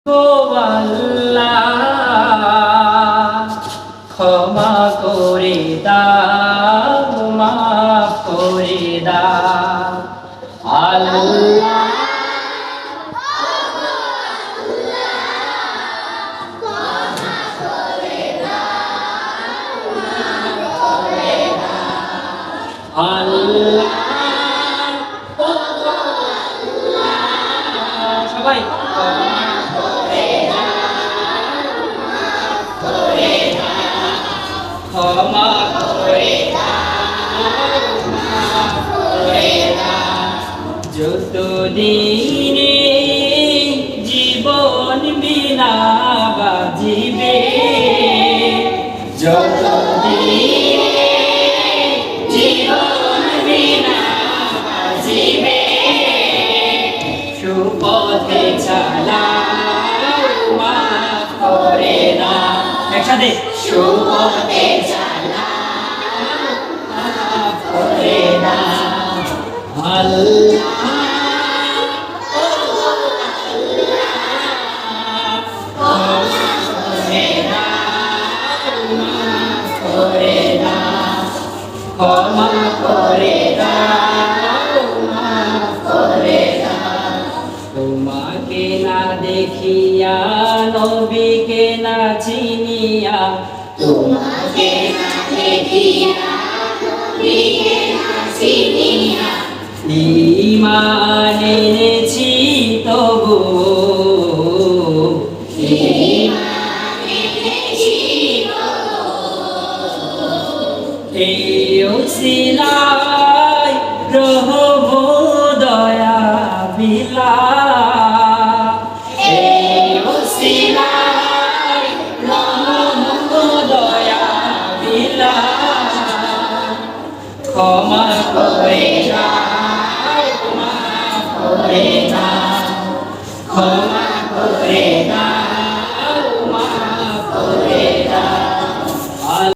গো আল্লাহ ক্ষমা করে দাও মাফ করে দাও আল্লাহ আল্লাহ সবাই ক্ষমা করে যত দিনে জীবন বিনা বাজিবে যত দিনে জীবন বিনা বাজিবে সুপথে চালাও মাফ করে না একসাথে সুপথে চালাও মাফ করে না আল্লাহ ক্ষমা করে দাও মাফ করে দাও তোমাকে না দেখিয়া নবীকে না চিনিয়া তোমাকে না দেখিয়া নবীকে না চিনিয়া ঈমান এনেছি তবু এই উসিলায় রহম দয়া বিলা এই উসিলায় রহম দয়া বিলা ক্ষমা করে দাও মাফ করে দাও ক্ষমা করে দাও